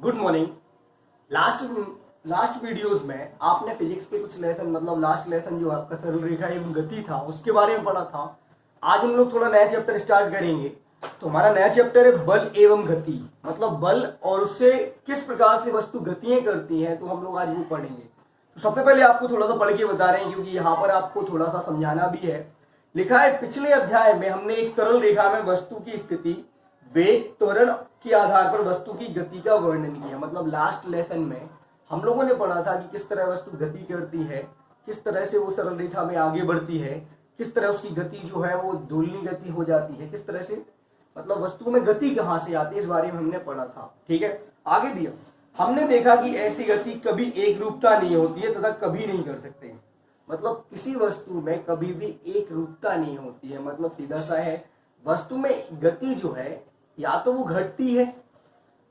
Good morning. Last videos में आपने physics के कुछ लेसन मतलब लास्ट लेसन जो आपका सरल रेखा एवं गति था उसके बारे में पढ़ा था। आज हम लोग थोड़ा नया चैप्टर स्टार्ट करेंगे। तो हमारा नया चैप्टर है बल एवं गति, मतलब बल और उससे किस प्रकार से वस्तु गतियां करती हैं, तो हम लोग आज वो पढ़ेंगे। तो सबसे पहले आपको थोड़ा सा पढ़ के बता रहे हैं क्योंकि यहाँ पर आपको थोड़ा सा समझाना भी है। लिखा है पिछले अध्याय में हमने एक सरल रेखा में वस्तु की स्थिति, वेग, त्वरण के आधार पर वस्तु की गति का वर्णन किया। मतलब लास्ट लेसन में हम लोगों ने पढ़ा था कि किस तरह वस्तु गति करती है, किस तरह से वो सरल रेखा में आगे बढ़ती है, किस तरह उसकी गति जो है वो दोलनी गति हो जाती है, किस तरह से मतलब वस्तु में गति कहाँ से आती है, इस बारे में हमने पढ़ा था। ठीक है, आगे दिया हमने देखा कि ऐसी गति कभी एक रूपता नहीं होती है तथा कभी नहीं कर सकते। मतलब किसी वस्तु में कभी भी एक रूपता नहीं होती है। मतलब सीधा सा है, वस्तु में गति जो है या तो वो घटती है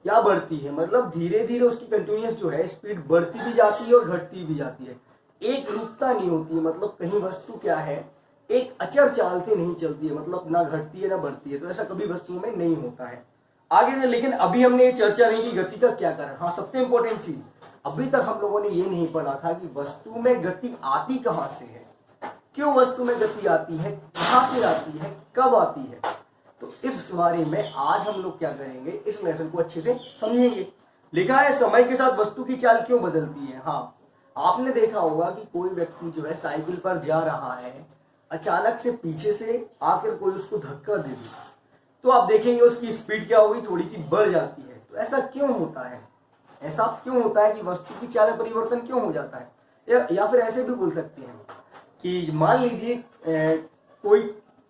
या बढ़ती है। मतलब धीरे धीरे उसकी कंटिन्यूअस जो है स्पीड बढ़ती भी जाती है और घटती भी जाती है। एक रूपता नहीं होती है। मतलब कहीं वस्तु क्या है, एक अचर चाल से नहीं चलती है, मतलब ना घटती है ना बढ़ती है। तो ऐसा कभी वस्तु में नहीं होता है। आगे से लेकिन अभी हमने ये चर्चा नहीं की गति का क्या कारण। हाँ, सबसे इंपॉर्टेंट चीज अभी तक हम लोगों ने ये नहीं पढ़ा था कि वस्तु में गति आती कहाँ से है, क्यों वस्तु में गति आती है, कहाँ से आती है, कब आती है। तो इस बारे में आज हम लोग क्या करेंगे, इस लेसन को अच्छे से समझेंगे। लिखा है समय के साथ वस्तु की चाल क्यों बदलती है। हाँ, आपने देखा होगा कि कोई व्यक्ति जो है साइकिल पर जा रहा है, अचानक से पीछे से आकर कोई उसको धक्का दे दे तो आप देखेंगे उसकी स्पीड क्या होगी, थोड़ी सी बढ़ जाती है। तो ऐसा क्यों होता है, ऐसा क्यों होता है कि वस्तु की चाल में परिवर्तन क्यों हो जाता है। या फिर ऐसे भी बोल सकते हैं कि मान लीजिए कोई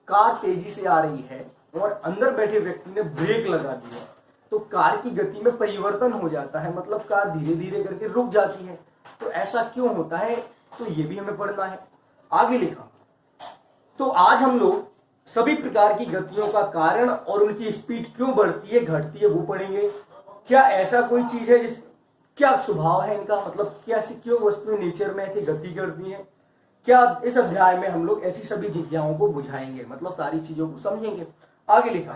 कार तेजी से आ रही है और अंदर बैठे व्यक्ति ने ब्रेक लगा दिया तो कार की गति में परिवर्तन हो जाता है। मतलब कार धीरे धीरे करके रुक जाती है। तो ऐसा क्यों होता है, तो ये भी हमें पढ़ना है। आगे लिखा, तो आज हम लोग सभी प्रकार की गतियों का कारण और उनकी स्पीड क्यों बढ़ती है घटती है वो पढ़ेंगे। क्या ऐसा कोई चीज है जिस क्या स्वभाव है इनका, मतलब कैसे क्यों वस्तुएं नेचर में ऐसी गति करती हैं। क्या इस अध्याय में हम लोग ऐसी सभी जिज्ञासाओं को बुझाएंगे, मतलब सारी चीजों को समझेंगे। आगे लिखा,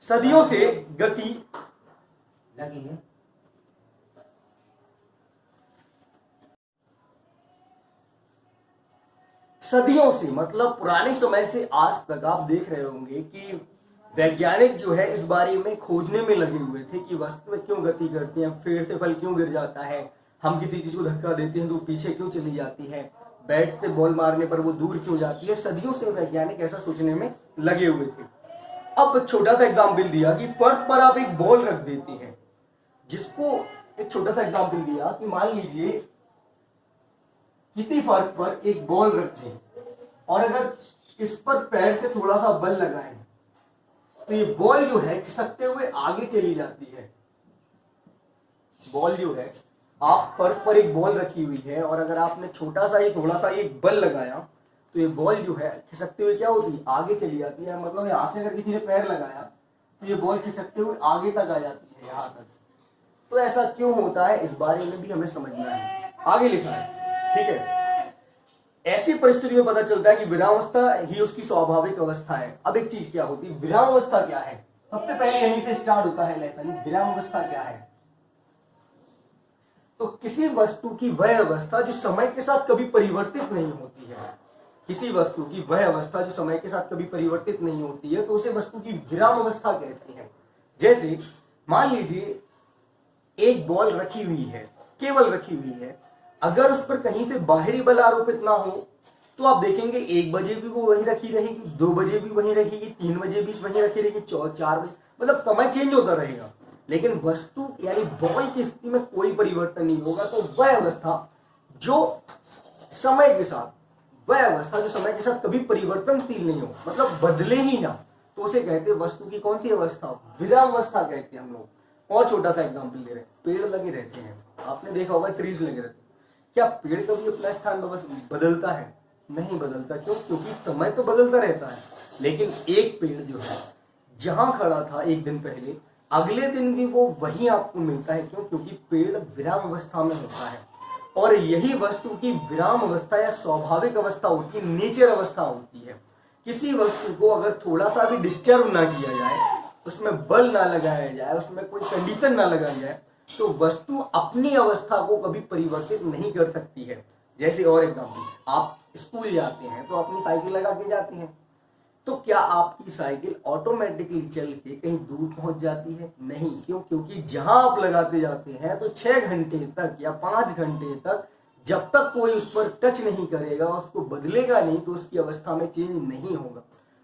सदियों से गति लगी है। सदियों से मतलब पुराने समय से आज तक आप देख रहे होंगे कि वैज्ञानिक जो है इस बारे में खोजने में लगे हुए थे कि वस्तुएं क्यों गति करती हैं, पेड़ से फल क्यों गिर जाता है, हम किसी चीज को धक्का देते हैं तो पीछे क्यों चली जाती है, बैट से बॉल मारने पर वो दूर क्यों जाती है। सदियों से वैज्ञानिक ऐसा सोचने में लगे हुए थे। अब छोटा सा एग्जाम्पल दिया कि फर्श पर आप एक बॉल रख देते हैं, जिसको एक छोटा सा एग्जाम्पल दिया कि मान लीजिए किसी फर्श पर एक बॉल रख दें और अगर इस पर पैर से थोड़ा सा बल लगाएं तो ये बॉल जो है खिसकते हुए आगे चली जाती है। बॉल जो है, आप फर्श पर एक बॉल रखी हुई है और अगर आपने छोटा सा ही थोड़ा सा एक बल लगाया तो ये बॉल जो है खिसकते हुए क्या होती है, आगे चली जाती है। मतलब यहां से अगर किसी ने पैर लगाया तो ये बॉल खिसकते हुए आगे तक आ जाती है, यहां तक। तो ऐसा क्यों होता है इस बारे में भी हमें समझना है। आगे लिखा है, ठीक है, ऐसी परिस्थिति में पता चलता है कि विरामावस्था ही उसकी स्वाभाविक अवस्था है। अब एक चीज क्या होती है, विरामावस्था क्या है, सबसे पहले यहीं से स्टार्ट होता है लेसन। विरामावस्था क्या है, तो किसी वस्तु की वह अवस्था जो समय के साथ कभी परिवर्तित नहीं होती है। किसी वस्तु की वह अवस्था जो समय के साथ कभी परिवर्तित नहीं होती है तो उसे वस्तु की विराम अवस्था कहते हैं। जैसे मान लीजिए एक बॉल रखी हुई है, केवल रखी हुई है, अगर उस पर कहीं से बाहरी बल आरोपित ना हो तो आप देखेंगे 1 बजे भी वो वहीं रखी रहेगी, 2 बजे भी वहीं रहेगी, 3 बजे भी वहीं रखी रहेगी, 4 बजे, मतलब समय चेंज होता रहेगा। लेकिन वस्तु यानी बॉल की स्थिति में कोई परिवर्तन नहीं होगा। तो वह अवस्था जो समय के साथ कभी परिवर्तनशील नहीं हो, मतलब बदले ही ना, तो उसे कहते हैं वस्तु की कौन सी अवस्था, विराम अवस्था कहते हैं हम लोग। और छोटा सा एग्जांपल दे रहे हैं, पेड़ लगे रहते हैं, आपने देखा होगा ट्रीज लगे रहते हैं। क्या पेड़ कभी अपना स्थान बदलता है? नहीं बदलता। क्यों? क्योंकि समय तो बदलता रहता है। लेकिन एक पेड़ जो है जहां खड़ा था एक दिन पहले, अगले दिन भी वो वही आपको मिलता है। क्यों? क्योंकि पेड़ विराम अवस्था में होता है। और यही वस्तु की विराम अवस्था या स्वाभाविक अवस्था होती है, नेचर अवस्था होती है। किसी वस्तु को अगर थोड़ा सा भी डिस्टर्ब ना किया जाए, उसमें बल ना लगाया जाए, उसमें कोई कंडीशन ना लगाई जाए, तो वस्तु अपनी अवस्था को कभी परिवर्तित नहीं कर सकती है। जैसे और एग्जाम्पल, आप स्कूल जाते हैं तो अपनी साइकिल लगा के जाते हैं, तो क्या आपकी साइकिल ऑटोमेटिकली चल के कहीं दूर पहुंच जाती है? नहीं। क्यों? क्योंकि जहां आप लगाते जाते हैं तो 6 घंटे तक या 5 घंटे तक जब तक कोई उस पर टच नहीं करेगा, उसको बदलेगा नहीं, तो उसकी अवस्था में चेंज नहीं होगा।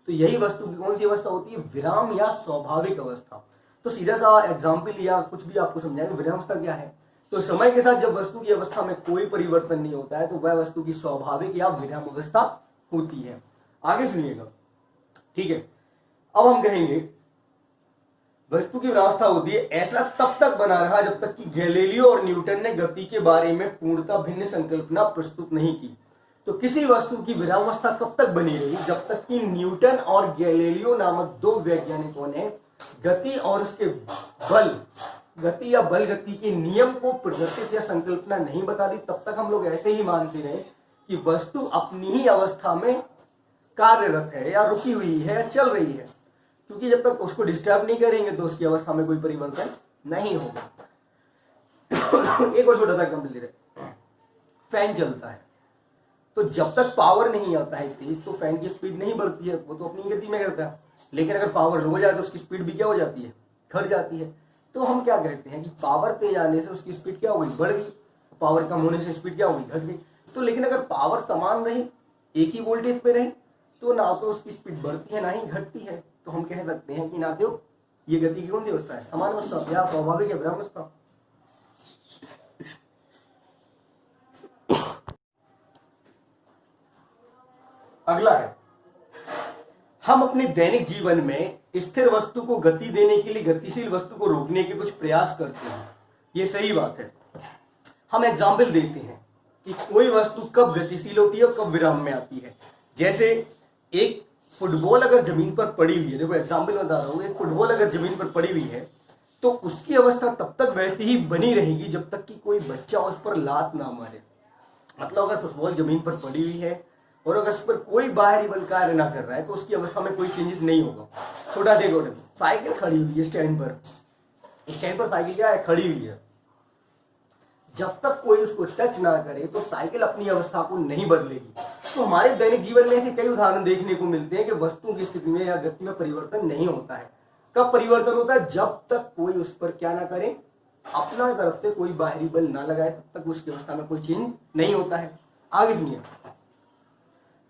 तो यही वस्तु की कौन सी अवस्था होती है? विराम या स्वाभाविक अवस्था। तो सीधा सा एग्जाम्पल या कुछ भी आपको समझाएंगे, विरामावस्था क्या है? तो समय के साथ जब वस्तु की अवस्था में कोई परिवर्तन नहीं होता है तो वह वस्तु की स्वाभाविक या विराम अवस्था होती है। आगे सुनिएगा, ठीक है। अब हम कहेंगे वस्तु की विरामावस्था होती है, ऐसा तब तक बना रहा जब तक कि गैलीलियो और न्यूटन ने गति के बारे में पूर्णतः भिन्न संकल्पना प्रस्तुत नहीं की। तो किसी वस्तु की विरामावस्था कब तक बनी रही? जब तक कि न्यूटन और गैलीलियो नामक 2 वैज्ञानिकों ने गति और उसके बल, गति या बल गति के नियम को प्रदर्शित या संकल्पना नहीं बता दी, तब तक हम लोग ऐसे ही मानते रहे कि वस्तु अपनी ही अवस्था में कार्यरत है या रुकी हुई है या चल रही है, क्योंकि जब तक उसको डिस्टर्ब नहीं करेंगे तो उसकी अवस्था में कोई परिवर्तन नहीं होगा। एक और छोटा सा एग्जाम्पल दे रहे, फैन चलता है तो जब तक पावर नहीं आता है तेज तो फैन की स्पीड नहीं बढ़ती है, वो तो अपनी गति में करता है। लेकिन अगर पावर लो जाए तो उसकी स्पीड भी क्या हो जाती है? घट जाती है। तो हम क्या कहते हैं कि पावर तेज आने से उसकी स्पीड क्या हो गई? बढ़ गई। पावर कम होने से स्पीड क्या हो गई? घट गई। तो लेकिन अगर पावर समान रही, एक ही वोल्टेज पे रही, तो ना तो उसकी स्पीड बढ़ती है ना ही घटती है। तो हम कह सकते हैं कि ना तो ये गति की कौन सी अवस्था है? समान अवस्था या स्वाभाविक या विराम अवस्था। अगला है, हम अपने दैनिक जीवन में स्थिर वस्तु को गति देने के लिए गतिशील वस्तु को रोकने के कुछ प्रयास करते हैं। ये सही बात है। हम एग्जाम्पल देते हैं कि कोई वस्तु कब गतिशील होती है और कब विराम में आती है। जैसे एक फुटबॉल अगर जमीन पर पड़ी हुई है, देखो एग्जाम्पल बता रहा हूं, एक फुटबॉल अगर जमीन पर पड़ी हुई है तो उसकी अवस्था तब तक वैसी ही बनी रहेगी जब तक कि कोई बच्चा उस पर लात ना मारे। मतलब अगर फुटबॉल जमीन पर पड़ी हुई है और अगर उस पर कोई बाहरी बल कार्य ना कर रहा है तो उसकी अवस्था में कोई चेंजेस नहीं होगा। छोटा देखो, साइकिल खड़ी हुई है स्टैंड पर, स्टैंड पर साइकिल क्या है? खड़ी हुई है। जब तक कोई उसको टच ना करे तो साइकिल अपनी अवस्था को नहीं बदलेगी। तो हमारे दैनिक जीवन में ऐसे कई उदाहरण देखने को मिलते हैं कि वस्तुओं की स्थिति में या गति में परिवर्तन नहीं होता है। कब परिवर्तन होता है? जब तक कोई उस पर क्या ना करे, अपना तरफ से कोई बाहरी बल ना लगाए, तब तक उसकी अवस्था में कोई चेंज नहीं होता है। आगे सुनिए,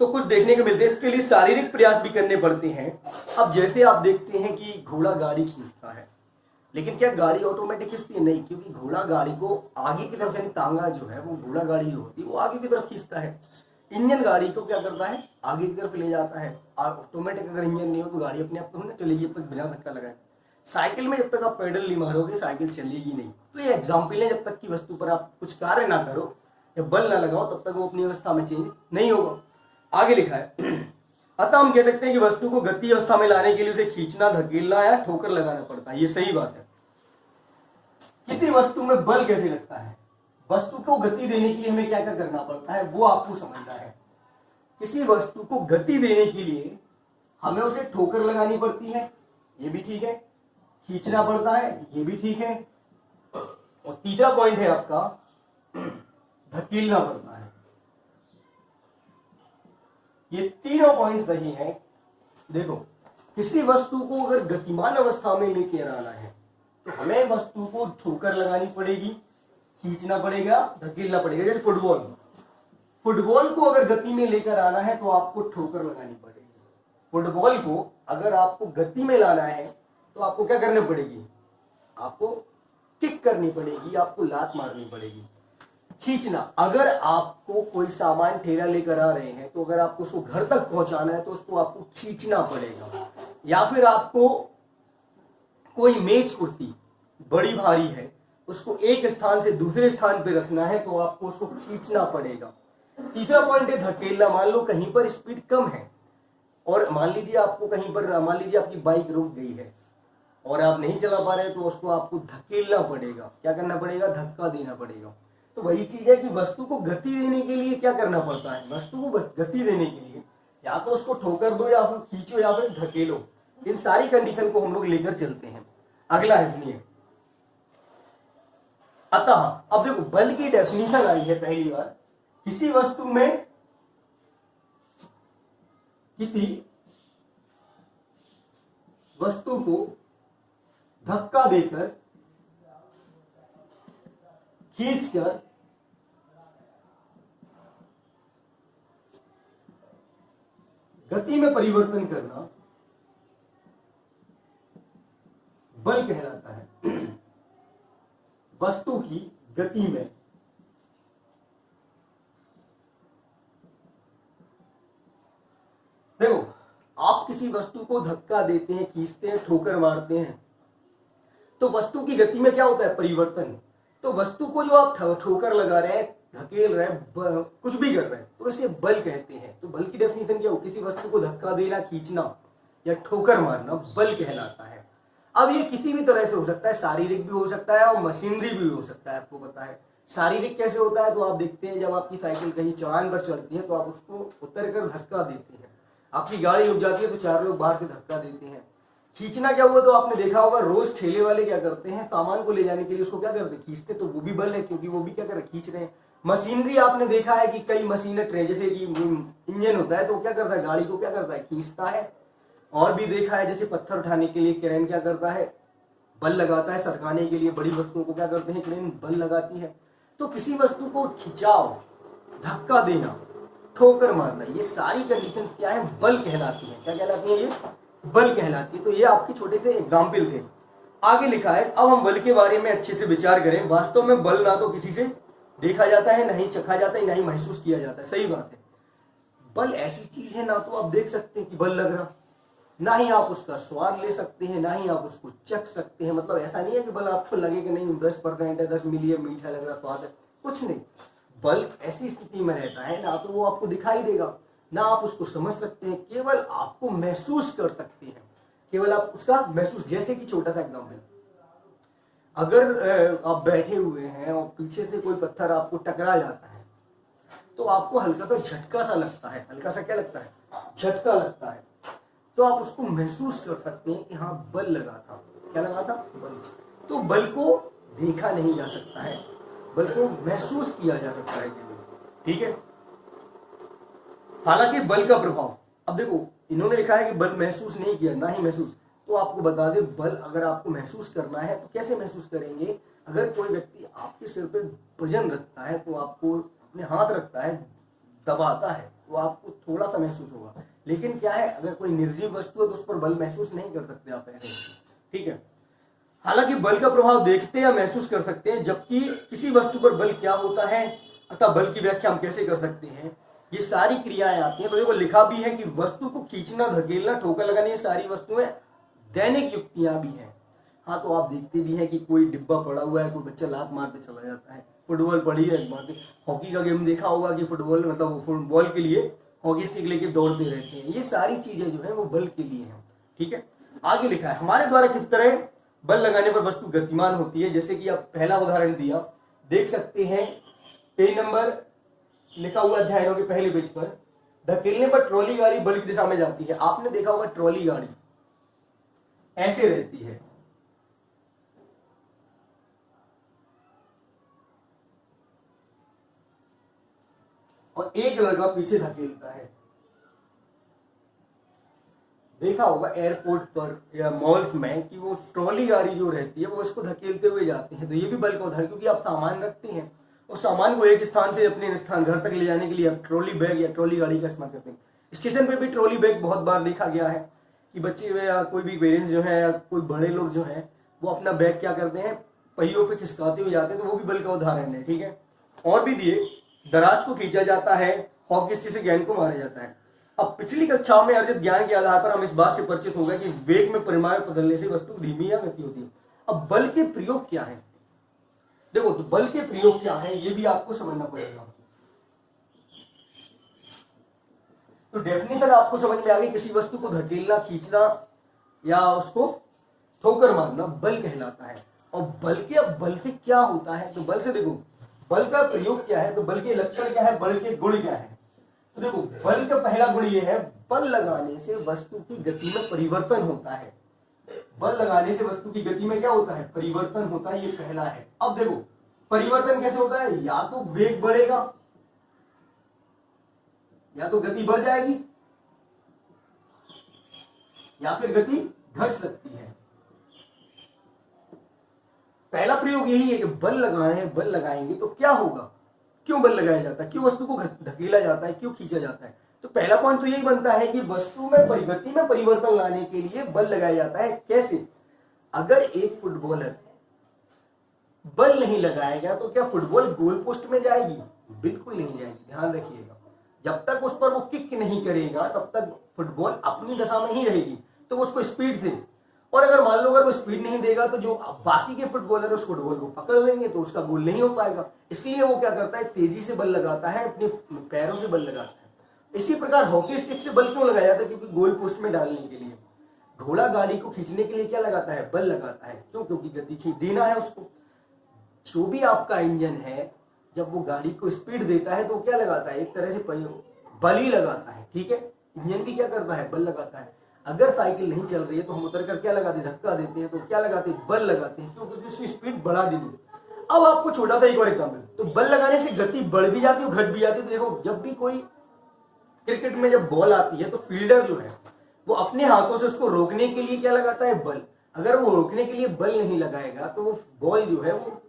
तो कुछ देखने को मिलते हैं, इसके लिए शारीरिक प्रयास भी करने पड़ते हैं। अब जैसे आप देखते हैं कि घोड़ा गाड़ी खींचता है, लेकिन क्या गाड़ी ऑटोमेटिक खींचती है? नहीं, क्योंकि घोड़ा गाड़ी को आगे की तरफ, यानी तांगा जो है वो घोड़ा गाड़ी जो होती है वो आगे की तरफ खींचता है। इंजन गाड़ी को क्या करता है? आगे की तरफ ले जाता है। ऑटोमेटिक अगर इंजन नहीं हो तो गाड़ी अपने आप तो नहीं चलेगी जब तक बिना धक्का लगाए। साइकिल में जब तक आप पेडल नहीं मारोगे साइकिल चलेगी नहीं। तो ये एग्जाम्पल है, जब तक की वस्तु पर आप कुछ कार्य ना करो या बल ना लगाओ तब तक वो अपनी अवस्था में चेंज नहीं होगा। आगे लिखा है, अतः हम कह सकते हैं कि वस्तु को गति अवस्था में लाने के लिए उसे खींचना, धकेलना या ठोकर लगाना पड़ता है। ये सही बात है। किसी वस्तु में बल कैसे लगता है? वस्तु को गति देने के लिए हमें क्या क्या करना पड़ता है वो आपको समझना है। किसी वस्तु को गति देने के लिए हमें उसे ठोकर लगानी पड़ती है, ये भी ठीक है। खींचना पड़ता है, ये भी ठीक है। और तीसरा पॉइंट है आपका धकेलना पड़ता है। ये तीनों पॉइंट सही हैं। देखो, किसी वस्तु को अगर गतिमान अवस्था में लेकर आना है तो हमें वस्तु को ठोकर लगानी पड़ेगी, खींचना पड़ेगा, धकेलना पड़ेगा। जैसे फुटबॉल को अगर गति में लेकर आना है तो आपको ठोकर लगानी पड़ेगी। फुटबॉल को अगर आपको गति में लाना है तो आपको क्या करनी पड़ेगी? आपको किक करनी पड़ेगी, आपको लात मारनी पड़ेगी। खींचना, अगर आपको कोई सामान ठेला लेकर आ रहे हैं तो अगर आपको उसको घर तक पहुंचाना है तो उसको आपको खींचना पड़ेगा। या फिर आपको कोई मेज कुर्सी बड़ी भारी है, उसको एक स्थान से दूसरे स्थान पे रखना है तो आपको उसको खींचना पड़ेगा। तीसरा पॉइंट है धकेलना। मान लो कहीं पर स्पीड कम है और मान लीजिए आपकी बाइक रुक गई है और आप नहीं चला पा रहे तो उसको आपको धकेलना पड़ेगा। क्या करना पड़ेगा? धक्का देना पड़ेगा। तो वही चीज है कि वस्तु को गति देने के लिए क्या करना पड़ता है? वस्तु को गति देने के लिए या तो उसको ठोकर दो या फिर खींचो या फिर धकेलो। इन सारी कंडीशन को हम लोग लेकर चलते हैं। अगला है, सुनिए, अतः अब देखो बल की डेफिनेशन आई है पहली बार, किसी वस्तु में किसी वस्तु को धक्का देकर खींचकर गति में परिवर्तन करना बल कहलाता है। वस्तु की गति में देखो, आप किसी वस्तु को धक्का देते हैं, खींचते हैं, ठोकर मारते हैं, तो वस्तु की गति में क्या होता है? परिवर्तन। तो वस्तु को जो आप ठोकर लगा रहे हैं, धकेल रहे हैं, कुछ भी कर रहे हैं, तो इसे बल कहते हैं। तो बल की डेफिनेशन क्या हो? किसी वस्तु को धक्का देना, खींचना या ठोकर मारना बल कहलाता है। अब ये किसी भी तरह से हो सकता है, शारीरिक भी हो सकता है और मशीनरी भी हो सकता है। आपको पता है शारीरिक कैसे होता है? तो आप देखते हैं जब आपकी साइकिल कहीं चौरान पर चलती है तो आप उसको उतर कर धक्का देते हैं, आपकी गाड़ी रुक जाती है तो चार लोग बाहर से धक्का देते हैं। खींचना क्या हुआ? तो आपने देखा होगा रोज ठेले वाले क्या करते हैं, सामान को ले जाने के लिए उसको क्या करते हैं? खींचते। तो वो भी बल है, क्योंकि वो भी क्या कर रहे हैं? खींच रहे हैं। मशीनरी आपने देखा है कि कई मशीनें ट्रेन, जैसे कि इंजन होता है तो क्या करता है? गाड़ी को क्या करता है? खींचता है। और भी देखा है जैसे पत्थर उठाने के लिए क्रेन क्या करता है? बल लगाता है। सरकाने के लिए बड़ी वस्तुओं को क्या करते हैं? क्रेन बल लगाती है। तो किसी वस्तु को खिंचाव, धक्का देना, ठोकर मारना, ये सारी कंडीशंस क्या है? बल कहलाती है। क्या कहलाती है? ये बल कहलाती है। तो ये आपके छोटे से एग्जाम्पल थे। आगे लिखा है, अब हम बल के बारे में अच्छे से विचार करें। वास्तव में बल ना तो किसी से देखा जाता है, नहीं चखा जाता है, नहीं महसूस किया जाता है। सही बात है। बल ऐसी चीज है ना तो आप देख सकते हैं कि बल लग रहा, ना ही आप उसका स्वाद ले सकते हैं, ना ही आप उसको चख सकते हैं। मतलब ऐसा नहीं है कि बल आपको लगे कि नहीं 10% है, 10 मिली है, मीठा लग रहा, स्वाद है, कुछ नहीं। बल ऐसी स्थिति में रहता है ना तो वो आपको दिखाई देगा, ना आप उसको समझ सकते हैं, केवल आपको महसूस कर सकते हैं, केवल आप उसका महसूस। जैसे कि छोटा सा एग्जाम्पल, अगर आप बैठे हुए हैं और पीछे से कोई पत्थर आपको टकरा जाता है तो आपको हल्का सा झटका सा लगता है। हल्का सा क्या लगता है? झटका लगता है। तो आप उसको महसूस कर सकते हैं कि हाँ बल लगा था। क्या लगा था? बल। तो बल को देखा नहीं जा सकता है, बल को महसूस किया जा सकता है केवल। ठीक है। हालांकि बल का प्रभाव, अब देखो इन्होंने लिखा है कि बल महसूस नहीं किया, ना ही महसूस। तो आपको बता दे, बल अगर आपको महसूस करना है तो कैसे महसूस करेंगे? अगर कोई व्यक्ति आपके सिर पे वजन रखता है तो आपको अपने हाथ रखता है, दबाता है, तो आपको थोड़ा सा महसूस होगा। लेकिन क्या है, अगर कोई निर्जीव वस्तु है तो उस पर बल महसूस नहीं कर सकते आप ऐसे। ठीक है। हालांकि बल का प्रभाव देखते या महसूस कर सकते हैं, जबकि किसी वस्तु पर बल क्या होता है, अतः बल की व्याख्या हम कैसे कर सकते हैं, ये सारी क्रियाएं आती हैं। तो देखो लिखा भी है कि वस्तु को खींचना, धकेलना, ठोकर लगाना, ये सारी वस्तुएं दैनिक युक्तियां भी हैं। हाँ, तो आप देखते भी हैं कि कोई डिब्बा पड़ा हुआ है, कोई बच्चा लात मारते चला जाता है, फुटबॉल पड़ी है, हॉकी का गेम देखा होगा कि फुटबॉल मतलब फुटबॉल के लिए हॉकी स्टिक लेके दौड़ते रहते हैं। ये सारी चीजें जो है वो बल के लिए हैं। ठीक है। आगे लिखा है, हमारे द्वारा किस तरह बल लगाने पर वस्तु गतिमान होती है। जैसे कि आप पहला उदाहरण दिया, देख सकते हैं पेज नंबर लिखा हुआ अध्यायों के पहले पेज पर, धकेलने पर ट्रॉली गाड़ी बल की दिशा में जाती है। आपने देखा होगा ट्रॉली गाड़ी ऐसे रहती है, और एक लड़का पीछे धकेलता है। देखा होगा एयरपोर्ट पर या मॉल्स में कि वो ट्रॉली गाड़ी जो रहती है वो इसको धकेलते हुए जाते हैं। तो ये भी बल का उदाहरण, क्योंकि आप सामान रखते हैं और सामान को एक स्थान से अपने स्थान घर तक ले जाने के लिए आप ट्रॉली बैग या ट्रॉली गाड़ी का इस्तेमाल करते हैं। स्टेशन पे भी ट्रॉली बैग बहुत बार देखा गया है कि बच्चे या कोई भी पेरेंट्स जो है या कोई बड़े लोग जो है वो अपना बैग क्या करते हैं, पहियों पे खिसकाते हुए जाते हैं। तो वो भी बल का उदाहरण है। ठीक है। और भी दिए, दराज को खींचा जाता है, हॉकी स्टिक से गेंद को मारा जाता है। अब पिछली कक्षाओं में अर्जित ज्ञान के आधार पर हम इस बात से परिचित हो गए कि वेग में परिमाण बदलने से वस्तु धीमी या गति होती है। अब बल के प्रयोग क्या है? देखो, तो बल के प्रयोग क्या है ये भी आपको समझना पड़ेगा। तो डेफिनेशन आपको समझ में आ गई, किसी वस्तु को धकेलना, खींचना या उसको ठोकर मारना बल कहलाता है। और बल के, अब बल से क्या होता है? तो बल से देखो, बल का प्रयोग क्या है, तो बल के लक्षण क्या है, बल के गुण क्या है। तो देखो, बल का पहला गुण ये है, बल लगाने से वस्तु की गति में परिवर्तन होता है। बल लगाने से वस्तु की गति में क्या होता है? परिवर्तन होता है, ये पहला है। अब देखो, परिवर्तन कैसे होता है, या तो वेग बढ़ेगा या तो गति बढ़ जाएगी या फिर गति घट सकती है। पहला प्रयोग यही है कि बल लगाएंगे तो क्या होगा, क्यों बल लगाया जाता है, क्यों वस्तु को धकेला जाता है, क्यों खींचा जाता है। तो पहला पॉइंट तो यही बनता है कि वस्तु में गति में परिवर्तन लाने के लिए बल लगाया जाता है। कैसे, अगर एक फुटबॉलर बल नहीं लगाएगा तो क्या फुटबॉल गोल पोस्ट में जाएगी, बिल्कुल नहीं जाएगी। ध्यान रखिएगा, जब तक उस पर वो किक नहीं करेगा तब तक फुटबॉल अपनी दशा में ही रहेगी, तो उसको स्पीड दे। और अगर मान लो अगर वो स्पीड नहीं देगा तो जो बाकी के फुटबॉलर उस फुटबॉल को पकड़ लेंगे तो उसका गोल नहीं हो पाएगा। इसलिए वो क्या करता है, तेजी से बल लगाता है, अपने पैरों से बल लगाता है। इसी प्रकार हॉकी स्टिक से बल क्यों लगाया जाता है, क्योंकि गोल पोस्ट में डालने के लिए। घोड़ा गाड़ी को खींचने के लिए क्या लगाता है, बल लगाता है। क्यों, क्योंकि गति देना है उसको। जो भी आपका इंजन है, जब वो गाड़ी को स्पीड देता है तो क्या लगाता है, एक तरह से बल ही लगाता है। ठीक है, इंजन भी क्या करता है, बल लगाता है। अगर साइकिल नहीं चल रही है तो हम उतर कर क्या लगाते हैं, धक्का देते हैं, तो क्या लगाते हैं, बल लगाते हैं, क्योंकि उसकी स्पीड बढ़ा देनी। अब आपको छोटा सा एक और एग्जाम्पल, तो बल लगाने से गति बढ़ भी जाती है, घट भी जाती है। तो देखो, जब भी कोई क्रिकेट में जब बॉल आती है तो फील्डर जो है वो अपने हाथों से उसको रोकने के लिए क्या लगाता है, बल। अगर वो रोकने के लिए बल नहीं लगाएगा तो वो बॉल जो है वो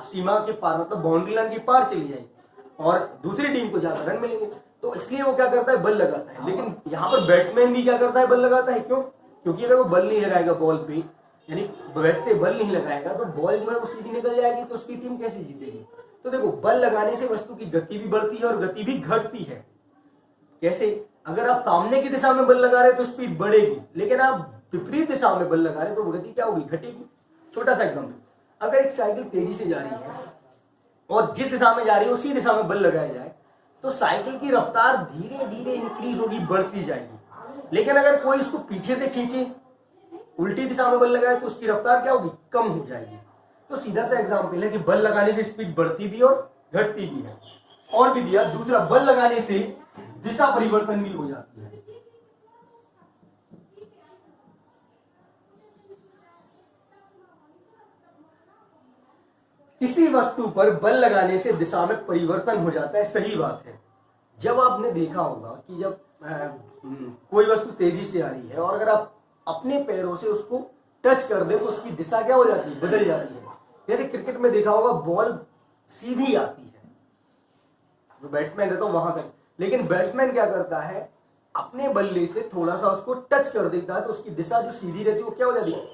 सीमा के पार, मतलब बाउंड्री लाइन के पार चली जाएगी और दूसरी टीम को ज्यादा रन मिलेंगे। तो इसलिए वो क्या करता है, बल लगाता है। लेकिन यहाँ पर बैट्समैन भी क्या करता है, बल लगाता है। क्यों, क्योंकि अगर वो बल नहीं लगाएगा बॉल पे, यानी बैट से बल नहीं लगाएगा तो बॉल जो है वो सीधी निकल जाएगी, तो उसकी टीम कैसे जीतेगी। तो देखो, बल लगाने से वस्तु की गति भी बढ़ती है और गति भी घटती है। कैसे, अगर आप सामने की दिशा में बल लगा रहे हैं तो स्पीड बढ़ेगी, लेकिन आप विपरीत दिशा में बल लगा रहे हैं तो गति क्या होगी, घटेगी। छोटा सा एग्जाम्पल, अगर एक साइकिल तेजी से जा रही है और जिस दिशा में जा रही है उसी दिशा में बल लगाया जाए तो साइकिल की रफ्तार धीरे धीरे इंक्रीज होगी, बढ़ती जाएगी। लेकिन अगर कोई इसको पीछे से खींचे, उल्टी दिशा में बल लगाए, तो उसकी रफ्तार क्या होगी, कम हो जाएगी। तो सीधा सा एग्जाम्पल है कि बल लगाने से स्पीड बढ़ती भी और घटती भी है। और भी दिया दूसरा, बल लगाने से दिशा परिवर्तन भी हो जाती है। किसी वस्तु पर बल लगाने से दिशा में परिवर्तन हो जाता है, सही बात है। जब आपने देखा होगा कि जब कोई वस्तु तेजी से आ रही है और अगर आप अपने पैरों से उसको टच कर दे तो उसकी दिशा क्या हो जाती है, बदल जाती है। जैसे क्रिकेट में देखा होगा, बॉल सीधी आती है, जो बैट्समैन रहता है वहां तक, लेकिन बैट्समैन क्या करता है, अपने बल्ले से थोड़ा सा उसको टच कर देता है तो उसकी दिशा जो सीधी रहती है वो क्या हो जाती है,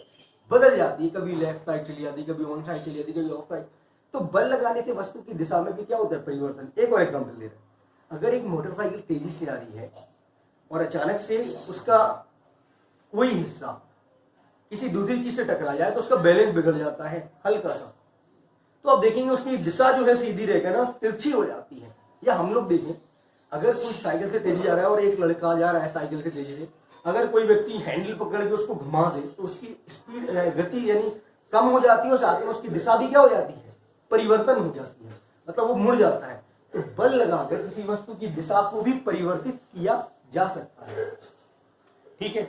बदल जाती है। कभी लेफ्ट साइड चली जाती है, कभी ऑन साइड चली जाती है, कभी ऑफ साइड। तो बल लगाने से वस्तु की दिशा में भी क्या होता है, परिवर्तन। एक और एग्जाम्पल दे रहे हैं, अगर एक मोटरसाइकिल तेजी से आ रही है और अचानक से उसका कोई हिस्सा किसी दूसरी चीज से टकरा जाए तो उसका बैलेंस बिगड़ जाता है हल्का सा, तो आप देखेंगे उसकी दिशा जो है सीधी रहकर ना तिरछी हो जाती है। या हम लोग देखें, अगर कोई साइकिल से तेजी जा रहा है और एक लड़का जा रहा है साइकिल से तेजी से, अगर कोई व्यक्ति हैंडल पकड़ के उसको घुमा दे तो उसकी स्पीड गति यानी कम हो जाती है और साथ में उसकी दिशा भी क्या हो जाती है, परिवर्तन हो जाती है, मतलब वो मुड़ जाता है। तो बल लगाकर किसी वस्तु की दिशा को भी परिवर्तित किया जा सकता है। ठीक है,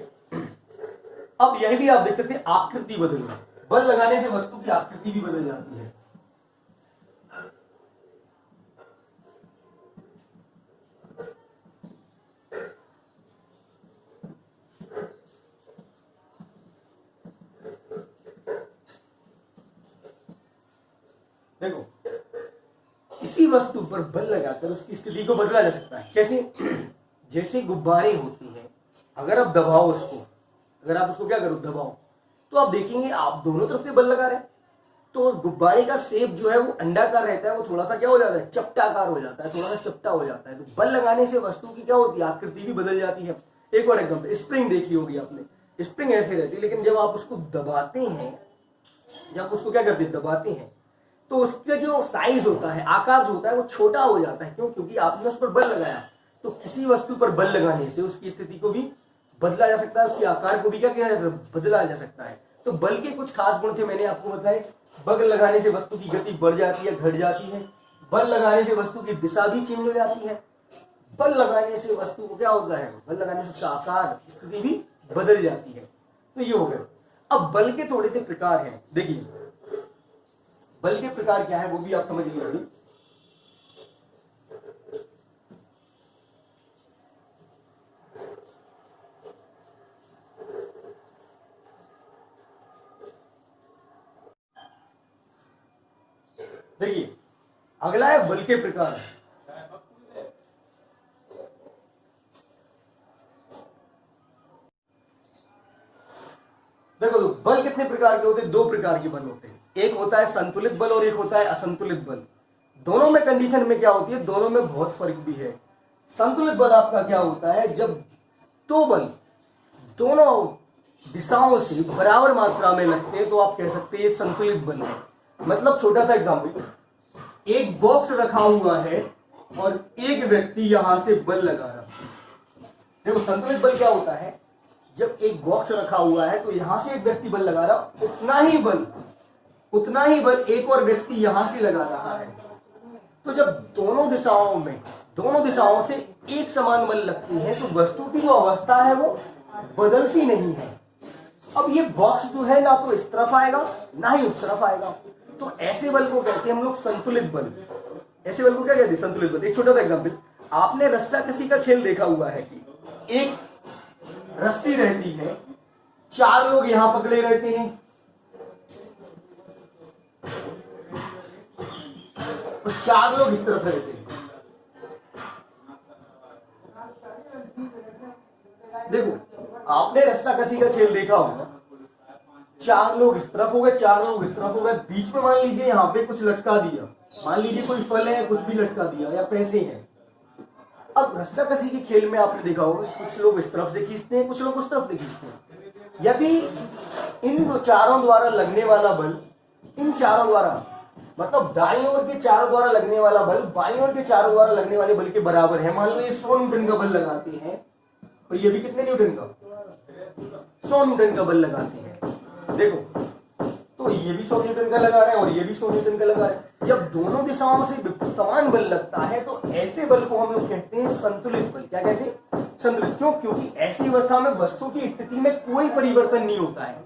अब यह भी आप देख सकते हैं, आकृति बदलना। बल लगाने से वस्तु की आकृति भी बदल जाती है। देखो, किसी वस्तु पर बल लगाकर उसकी स्थिति को बदला जा सकता है। कैसे, जैसे गुब्बारे होते हैं, अगर आप दबाओ उसको, अगर आप उसको क्या करो, दबाओ, तो आप देखेंगे आप दोनों तरफ से बल लगा रहे हैं तो गुब्बारे का शेप जो है वो अंडाकार रहता है, वो थोड़ा सा क्या हो जाता है, चपटाकार हो जाता है, थोड़ा सा चपटा हो जाता है। तो बल लगाने से वस्तु की क्या होती है, आकृति भी बदल जाती है। एक और एग्जाम्पल, स्प्रिंग देखी होगी आपने। स्प्रिंग ऐसे रहती है, लेकिन जब आप उसको दबाते हैं, जब उसको क्या करते हैं, दबाते हैं, तो उसका जो साइज होता है, आकार जो होता है वो छोटा हो जाता है। क्यों, क्योंकि आपने उस पर बल लगाया। तो किसी वस्तु पर बल लगाने से उसकी स्थिति को भी बदला जा सकता है, उसके आकार को भी क्या किया जा सकता है, बदला जा सकता है। तो बल के कुछ खास गुण थे, मैंने आपको बताए। बल लगाने से वस्तु की गति बढ़ जाती है, घट जाती है। बल लगाने से वस्तु की दिशा भी चेंज हो जाती है। बल लगाने से वस्तु को क्या होता है, बल लगाने से उसका आकार, स्थिति भी बदल जाती है। तो ये हो गया। अब बल के थोड़े से प्रकार हैं। देखिए, बल के प्रकार क्या है वो भी आप समझ लीजिए। देखिए अगला है बल के प्रकार। देखो तो बल कितने प्रकार के होते हैं? 2 प्रकार के बल होते हैं। एक होता है संतुलित बल और एक होता है असंतुलित बल। दोनों में कंडीशन में क्या होती है? दोनों में बहुत फर्क भी है। संतुलित बल आपका क्या होता है? जब दो बल दोनों दिशाओं से बराबर मात्रा में लगते हैं तो आप कह सकते हैं संतुलित बल है। मतलब छोटा सा एग्जाम्पल, एक बॉक्स रखा हुआ है और एक व्यक्ति यहां से बल लगा रहा है। देखो संतुलित बल क्या होता है? जब एक बॉक्स रखा हुआ है तो यहां से एक व्यक्ति बल लगा रहा, उतना ही बल एक और व्यक्ति यहां से लगा रहा है। तो जब दोनों दिशाओं से एक समान बल लगते हैं तो वस्तु की जो अवस्था है वो बदलती नहीं है। अब ये बॉक्स जो है ना तो इस तरफ आएगा ना ही उस तरफ आएगा, तो ऐसे बल को कहते हैं हम लोग संतुलित बल। ऐसे बल को क्या कहते हैं? संतुलित बल। एक छोटा सा एग्जाम्पल, आपने रस्साकसी का खेल देखा हुआ है कि एक रस्सी रहती है, 4 लोग यहां पकड़े रहते हैं और 4 लोग इस तरफ रहते हैं। देखो आपने रस्साकसी का खेल देखा होगा, 4 लोग इस तरफ हो गए, 4 लोग इस तरफ हो गए, बीच में मान लीजिए यहाँ पे कुछ लटका दिया, मान लीजिए कोई फल है, कुछ भी लटका दिया या पैसे हैं। अब रस्साकसी के खेल में आपने देखा होगा कुछ लोग इस तरफ से खींचते हैं, कुछ लोग उस तरफ से खींचते हैं। यदि इन चारों द्वारा लगने वाला बल, इन चारों द्वारा मतलब दाईं ओर के चारों द्वारा लगने वाला बल बाईं ओर के चारों द्वारा लगने वाले बल के बराबर है। मान लो ये 100 न्यूटन का बल लगाते हैं और ये भी कितने न्यूटन का? 100 न्यूटन का बल लगाते हैं। देखो तो ये भी 100 न्यूटन का लगा रहे हैं और ये भी 100 न्यूटन का लगा रहे हैं। जब दोनों दिशाओं से समान बल लगता है तो ऐसे बल को हम लोग कहते हैं संतुलित बल। क्या कहते हैं? संतुलित। क्यों? क्योंकि ऐसी अवस्था में वस्तु की स्थिति में कोई परिवर्तन नहीं होता है,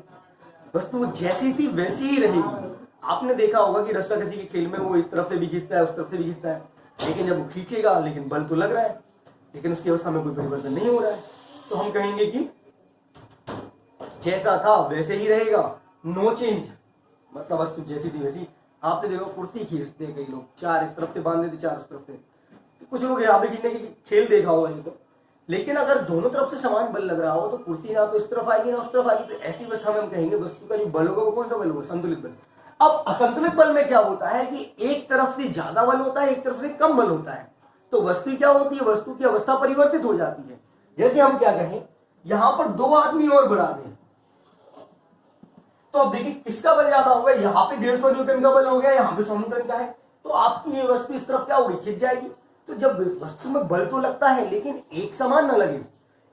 वस्तु जैसी थी वैसी ही रहेगी। आपने देखा होगा कि रस्साकसी के खेल में वो इस तरफ से भी खींचता है, उस तरफ से भी खींचता है, लेकिन जब वो खींचेगा लेकिन बल तो लग रहा है, लेकिन उसकी अवस्था में कोई परिवर्तन नहीं हो रहा है, तो हम कहेंगे कि जैसा था वैसे ही रहेगा, नो चेंज। मतलब वस्तु जैसी थी वैसी। आपने देखो कुर्सी खींचते हैं कई लोग, 4 इस तरफ से बांध देते, 4 उस तरफ से, कुछ लोग यहाँ पे खींचने की खेल देखा होगा नहीं तो। लेकिन अगर दोनों तरफ से समान बल लग रहा हो तो कुर्सी ना तो इस तरफ आएगी ना उस तरफ आएगी, तो ऐसी अवस्था में हम कहेंगे वस्तु का जो बल होगा वो कौन सा बल होगा? संतुलित बल। अब असंतुलित बल में क्या होता है कि एक तरफ से ज्यादा बल होता है, एक तरफ से कम बल होता है, तो वस्तु क्या होती है? वस्तु की अवस्था परिवर्तित हो जाती है। जैसे हम क्या कहें, यहां पर 2 आदमी और बढ़ा दें तो अब देखिए किसका बल ज्यादा होगा? यहाँ पे 150 न्यूटन का बल हो गया, यहाँ पे 100 न्यूटन का है, तो आपकी ये वस्तु इस तरफ क्या होगी? खिंच जाएगी। तो जब वस्तु में बल तो लगता है लेकिन एक समान ना लगे,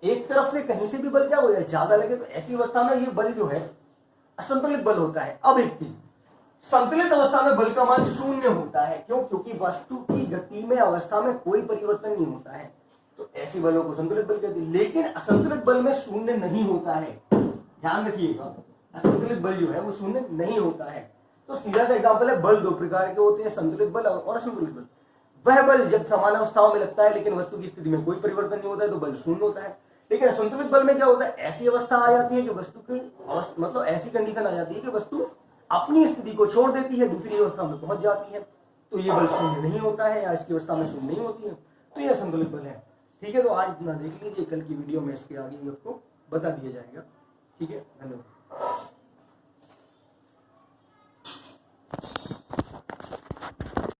एक तरफ से कहीं से भी बल क्या हो जाए? ज्यादा लगे, तो ऐसी अवस्था में ये बल जो है असंतुलित बल होता है। अब एक चीज, संतुलित अवस्था में बल का मान 0 होता है। क्यों? क्योंकि वस्तु की गति में अवस्था में कोई परिवर्तन नहीं होता है, तो ऐसे बलों को संतुलित बल कहते हैं। लेकिन असंतुलित बल में 0 नहीं होता है, ध्यान रखिएगा, असंतुलित बल जो है वो 0 नहीं होता है। तो सीधा सा एग्जांपल है, बल 2 प्रकार के होते हैं, संतुलित बल और असंतुलित बल। वह बल जब समान अवस्थाओं में लगता है लेकिन वस्तु की स्थिति में कोई परिवर्तन नहीं होता है तो बल 0 होता है। लेकिन असंतुलित बल में क्या होता है? ऐसी अवस्था आ जाती है कि वस्तु की मतलब ऐसी कंडीशन आ जाती है कि वस्तु अपनी स्थिति को छोड़ देती है, दूसरी अवस्था में पहुंच जाती है, तो ये बल 0 नहीं होता है, या इसकी अवस्था में 0 नहीं होती है, तो ये असंतुलित बल है। ठीक है, तो आज इतना देख लीजिए, कल की वीडियो में इसके आगे भी आपको बता दिया जाएगा। ठीक है, धन्यवाद।